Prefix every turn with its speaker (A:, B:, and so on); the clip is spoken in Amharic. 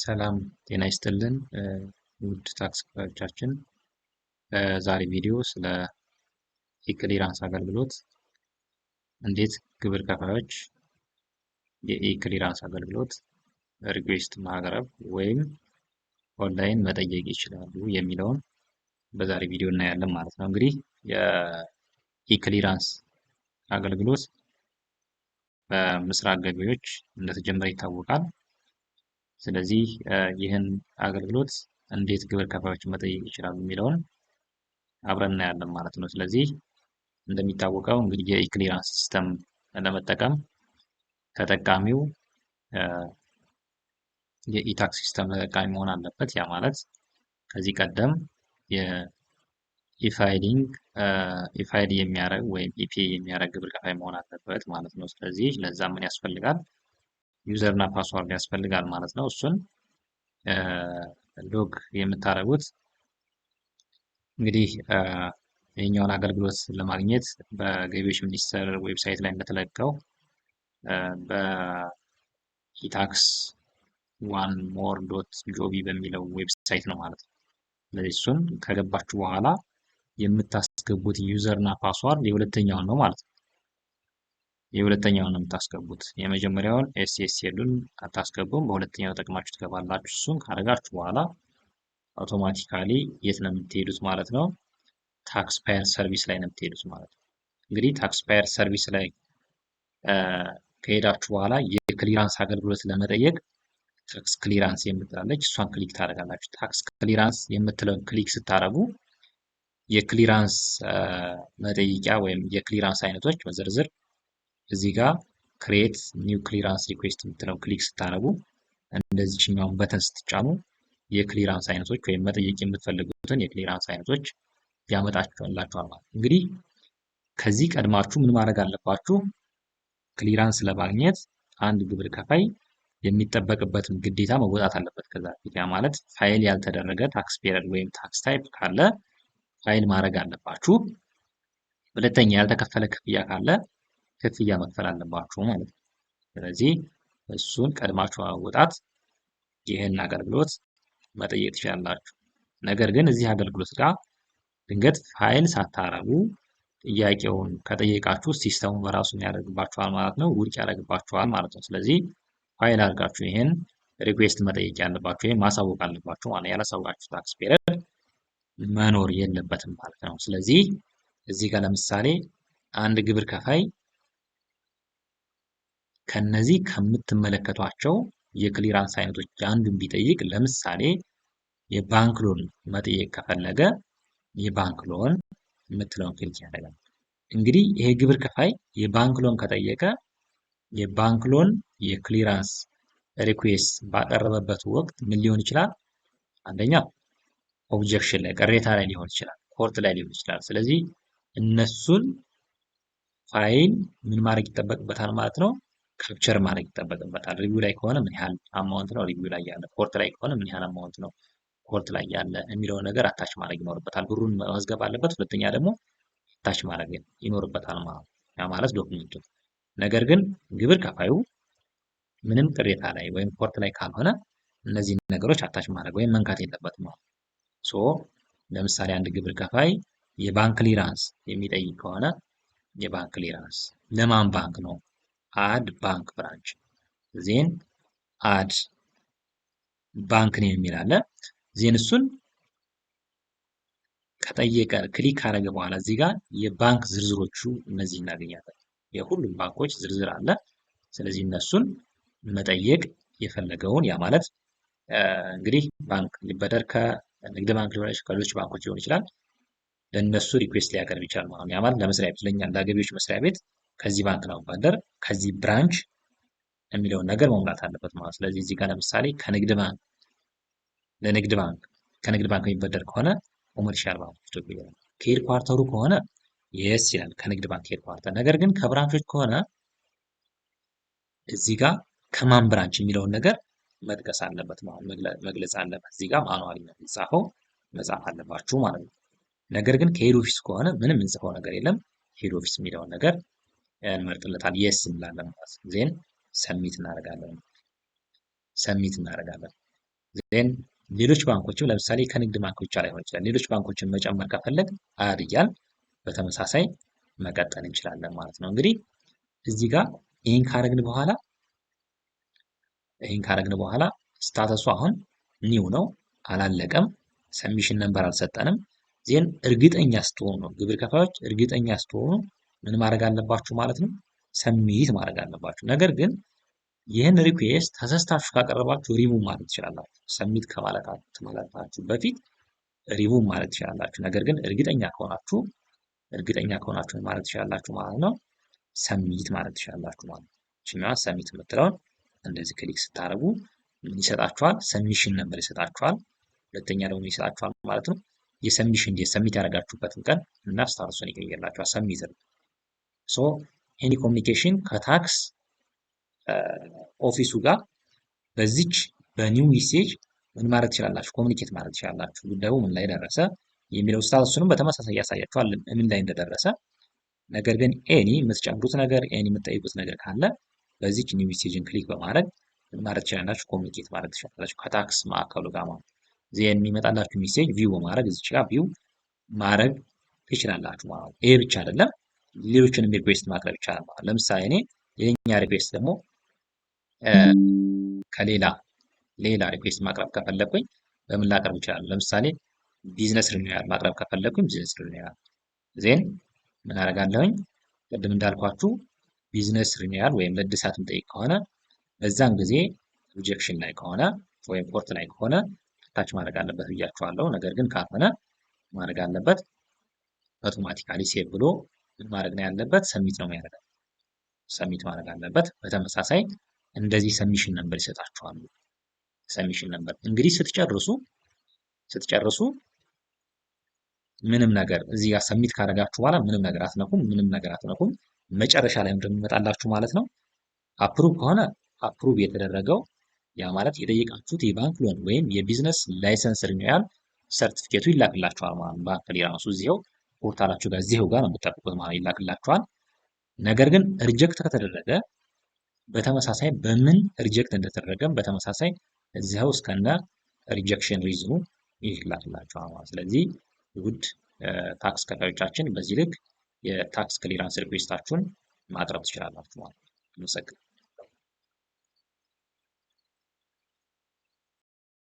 A: ሰላም ጤና ይስጥልን ውድ ታክስ ከፋዮቻችን። በዛሬ ቪዲዮ ስለ ኢክሊራንስ አገልግሎት እንዴት ግብር ከፋዮች የኢክሊራንስ አገልግሎት ሪኩዌስት ማቅረብ ወይም ኦንላይን መጠየቅ ይችላሉ የሚለውን በዛሬ ቪዲዮ እናያለን ማለት ነው። እንግዲህ የኢክሊራንስ አገልግሎት በምስራቅ ገቢዎች እንደተጀመረ ይታወቃል። ስለዚህ ይህን አገልግሎት እንዴት ግብር ከፋዮች መጠየቅ ይችላሉ የሚለውን አብረን እናያለን ማለት ነው። ስለዚህ እንደሚታወቀው እንግዲህ የኢክሊራንስ ሲስተም ለመጠቀም ተጠቃሚው የኢታክስ ሲስተም ተጠቃሚ መሆን አለበት። ያ ማለት ከዚህ ቀደም ኢፋይል የሚያደርግ ወይም ኢፒኤ የሚያደርግ ግብር ከፋይ መሆን አለበት ማለት ነው። ስለዚህ ለዛ ምን ያስፈልጋል? ዩዘር እና ፓስዋርድ ያስፈልጋል ማለት ነው። እሱን ሎግ የምታደርጉት እንግዲህ ይህኛውን አገልግሎት ለማግኘት በገቢዎች ሚኒስቴር ዌብሳይት ላይ እንደተለቀቀው በኢታክስ ዋን ሞር ዶት ጆቢ በሚለው ዌብሳይት ነው ማለት ነው። ስለዚህ እሱን ከገባችሁ በኋላ የምታስገቡት ዩዘር እና ፓስዋርድ የሁለተኛውን ነው ማለት ነው። የሁለተኛውን ነው የምታስገቡት። የመጀመሪያውን ኤስኤስኤልን አታስገቡም። በሁለተኛው ተጠቅማችሁ ትገባላችሁ። እሱን ካደረጋችሁ በኋላ አውቶማቲካሊ የት ነው የምትሄዱት ማለት ነው? ታክስፓየር ሰርቪስ ላይ ነው የምትሄዱት ማለት ነው። እንግዲህ ታክስፓየር ሰርቪስ ላይ ከሄዳችሁ በኋላ የክሊራንስ አገልግሎት ለመጠየቅ ታክስ ክሊራንስ የምትላለች እሷን ክሊክ ታደርጋላችሁ። ታክስ ክሊራንስ የምትለውን ክሊክ ስታደርጉ የክሊራንስ መጠየቂያ ወይም የክሊራንስ አይነቶች በዝርዝር እዚህ ጋር ክሬት ኒው ክሊራንስ ሪኩዌስት የምትለው ክሊክ ስታደርጉ እንደዚህኛውን በተን ስትጫኑ የክሊራንስ አይነቶች ወይም መጠየቅ የምትፈልጉትን የክሊራንስ አይነቶች ያመጣችኋል ማለት ነው። እንግዲህ ከዚህ ቀድማችሁ ምን ማድረግ አለባችሁ? ክሊራንስ ለማግኘት አንድ ግብር ከፋይ የሚጠበቅበትን ግዴታ መወጣት አለበት። ከዛ ያ ማለት ፋይል ያልተደረገ ታክስ ፔሪድ ወይም ታክስ ታይፕ ካለ ፋይል ማድረግ አለባችሁ። ሁለተኛ ያልተከፈለ ክፍያ ካለ ክፍያ መክፈል አለባችሁ ማለት ነው። ስለዚህ እሱን ቀድማችሁ ማውጣት ይህን አገልግሎት መጠየቅ ትችላላችሁ። ነገር ግን እዚህ አገልግሎት ጋር ድንገት ፋይል ሳታረጉ ጥያቄውን ከጠየቃችሁ ሲስተሙ በራሱ ያደርግባችኋል ማለት ነው፣ ውድቅ ያደርግባችኋል ማለት ነው። ስለዚህ ፋይል አድርጋችሁ ይህን ሪኩዌስት መጠየቅ ያለባችሁ ወይም ማሳወቅ አለባችሁ ማለት ነው። ያላሳወቃችሁ ታክስ ፔሪድ መኖር የለበትም ማለት ነው። ስለዚህ እዚህ ጋር ለምሳሌ አንድ ግብር ከፋይ ከነዚህ ከምትመለከቷቸው የክሊራንስ አይነቶች አንዱን ቢጠይቅ ለምሳሌ የባንክ ሎን መጠየቅ ከፈለገ የባንክ ሎን የምትለውን ክሊክ ያደርጋል። እንግዲህ ይሄ ግብር ከፋይ የባንክ ሎን ከጠየቀ የባንክ ሎን የክሊራንስ ሪኩዌስት ባቀረበበት ወቅት ምን ሊሆን ይችላል? አንደኛ ኦብጀክሽን ላይ ቅሬታ ላይ ሊሆን ይችላል፣ ኮርት ላይ ሊሆን ይችላል። ስለዚህ እነሱን ፋይል ምን ማድረግ ይጠበቅበታል ማለት ነው? ካፕቸር ማድረግ ይጠበቅበታል። ሪቪው ላይ ከሆነ ምን ያህል አማውንት ነው ሪቪው ላይ ያለ፣ ኮርት ላይ ከሆነ ምን ያህል አማውንት ነው ኮርት ላይ ያለ የሚለውን ነገር አታች ማድረግ ይኖርበታል። ብሩን መመዝገብ አለበት። ሁለተኛ ደግሞ አታች ማድረግ ይኖርበታል ማለት ነው። ያ ማለት ዶክመንቱ። ነገር ግን ግብር ከፋዩ ምንም ቅሬታ ላይ ወይም ኮርት ላይ ካልሆነ እነዚህን ነገሮች አታች ማድረግ ወይም መንካት የለበትም ማለት ነው። ሶ ለምሳሌ አንድ ግብር ከፋይ የባንክ ክሊራንስ የሚጠይቅ ከሆነ የባንክ ክሊራንስ ለማን ባንክ ነው? አድ ባንክ ብራንች ዜን አድ ባንክ ነው የሚል አለ። ዜን እሱን ከጠየቀ ክሊክ ካደረገ በኋላ እዚህ ጋር የባንክ ዝርዝሮቹ እነዚህ እናገኛለን። የሁሉም ባንኮች ዝርዝር አለ። ስለዚህ እነሱን መጠየቅ የፈለገውን ያ ማለት እንግዲህ ባንክ ሊበደር ከንግድ ባንክ ሊሆን ይችላል፣ ከሌሎች ባንኮች ሊሆን ይችላል። ለእነሱ ሪኩዌስት ሊያቀርብ ይችላል ማለት ነው። ያ ማለት ለመስሪያ ቤት ለኛ ለገቢዎች መስሪያ ቤት ከዚህ ባንክ ነው ባደር ከዚህ ብራንች የሚለውን ነገር መሙላት አለበት ማለት ነው። ስለዚህ እዚህ ጋር ለምሳሌ ከንግድ ባንክ ለንግድ ባንክ ከንግድ ባንክ የሚበደር ከሆነ ኮመርሻል ባንክ ኢትዮጵያ ይላል። ከሄድ ኳርተሩ ከሆነ የስ ይላል ከንግድ ባንክ ሄድ ኳርተር። ነገር ግን ከብራንቾች ከሆነ እዚህ ጋር ከማን ብራንች የሚለውን ነገር መጥቀስ አለበት ማለት መግለጽ አለበት። እዚህ ጋር ማኑዋሊ ነው የሚጻፈው መጻፍ አለባችሁ ማለት ነው። ነገር ግን ከሄድ ኦፊስ ከሆነ ምንም እንጽፈው ነገር የለም። ሄድ ኦፊስ የሚለውን ነገር እንመርጥለታል። የስ እንላለን ማለት ነው። ዜን ሰሚት እናደርጋለን። ዜን ሌሎች ባንኮችም ለምሳሌ ከንግድ ባንክ ብቻ ላይሆን ይችላል። ሌሎች ባንኮችን መጨመር ከፈለግ አድ እያል በተመሳሳይ መቀጠል እንችላለን ማለት ነው። እንግዲህ እዚህ ጋር ይህን ካረግን በኋላ ስታተሱ አሁን ኒው ነው፣ አላለቀም። ሰሚሽን ነምበር አልሰጠንም። ዜን እርግጠኛ ስትሆኑ ግብር ከፋዮች እርግጠኛ ስትሆኑ ምን ማድረግ አለባችሁ ማለት ነው? ሰሚት ማድረግ አለባችሁ። ነገር ግን ይህን ሪኩዌስት ተሳስታችሁ ካቀረባችሁ ሪሙቭ ማለት ትችላላችሁ። ሰሚት ከማለታችሁ በፊት ሪሙቭ ማለት ትችላላችሁ። ነገር ግን እርግጠኛ ከሆናችሁ ማለት ትችላላችሁ ማለት ነው። ሰሚት ማለት ትችላላችሁ ማለት ነው። እችኛዋ ሰሚት የምትለውን እንደዚህ ክሊክ ስታደርጉ ምን ይሰጣችኋል? ሰሚሽን ነምበር ይሰጣችኋል። ሁለተኛ ደግሞ ይሰጣችኋል ማለት ነው የሰሚሽን ሰሚት ያደረጋችሁበትን ቀን እና ስታቱሱን ይቀይርላችኋል። ሰሚት ሶ ኤኒ ኮሚኒኬሽን ከታክስ ኦፊሱ ጋር በዚች በኒው ሜሴጅ ምን ማድረግ ትችላላችሁ? ኮሚኒኬት ማድረግ ትችላላችሁ። ጉዳዩ ምን ላይ ደረሰ የሚለው ስታቱሱንም በተመሳሳይ ያሳያችኋል ምን ላይ እንደደረሰ። ነገር ግን ኤኒ የምትጨምሩት ነገር ኤኒ የምትጠይቁት ነገር ካለ በዚች ኒው ሜሴጅን ክሊክ በማድረግ ምን ማድረግ ትችላላችሁ? ኮሚኒኬት ማድረግ ትችላላችሁ ከታክስ ማዕከሉ ጋር ማለት ዜን የሚመጣላችሁ ሜሴጅ ቪው በማድረግ እዚች ጋር ቪው ማድረግ ትችላላችሁ ማለት ነው። ይሄ ብቻ አይደለም፣ ሌሎችንም ሪኩዌስት ማቅረብ ይቻላል ማለት ነው። ለምሳሌ እኔ የኛ ሪኩዌስት ደግሞ ከሌላ ሪኩዌስት ማቅረብ ከፈለኩኝ በምን ላቀርብ ይችላል? ለምሳሌ ቢዝነስ ሪኒዋል ማቅረብ ከፈለኩኝ ቢዝነስ ሪኒዋል ዜን ምን አደርጋለሁኝ? ቅድም እንዳልኳችሁ ቢዝነስ ሪኒዋል ወይም ለእድሳት የምጠይቅ ከሆነ በዛን ጊዜ ሪጀክሽን ላይ ከሆነ ወይም ኮርት ላይ ከሆነ ታች ማድረግ አለበት ብያችኋለሁ። ነገር ግን ካልሆነ ማድረግ አለበት አውቶማቲካሊ ሴቭ ብሎ ምን ማድረግ ነው ያለበት? ሰሚት ነው የሚያደርገው። ሰሚት ማድረግ አለበት። በተመሳሳይ እንደዚህ ሰሚሽን ነምበር ይሰጣችኋል። ሰሚሽን ነምበር እንግዲህ ስትጨርሱ ምንም ነገር እዚህ ጋር ሰሚት ካደረጋችሁ በኋላ ምንም ነገር አትነኩም። መጨረሻ ላይ እንደሚመጣላችሁ ማለት ነው። አፕሩቭ ከሆነ አፕሩቭ የተደረገው ያ ማለት የጠየቃችሁት የባንክ ሎን ወይም የቢዝነስ ላይሰንስ ሪኒዋል ሰርቲፊኬቱ ይላክላችኋል ማለት ነው። ባንክ ሊራሱ እዚው ፖርታላችሁ ጋር እዚው ጋር ነው የምትጠብቁት ማለት ይላክላችኋል። ነገር ግን ሪጀክት ከተደረገ በተመሳሳይ በምን ሪጀክት እንደተደረገም በተመሳሳይ እዚው እስከነ ሪጀክሽን ሪዝኑ ይላክላችኋል ማለት። ስለዚህ ውድ ታክስ ከፋዮቻችን በዚህ ልክ የታክስ ክሊራንስ ሪኩዌስታችሁን ማቅረብ ትችላላችሁ ማለት ነው።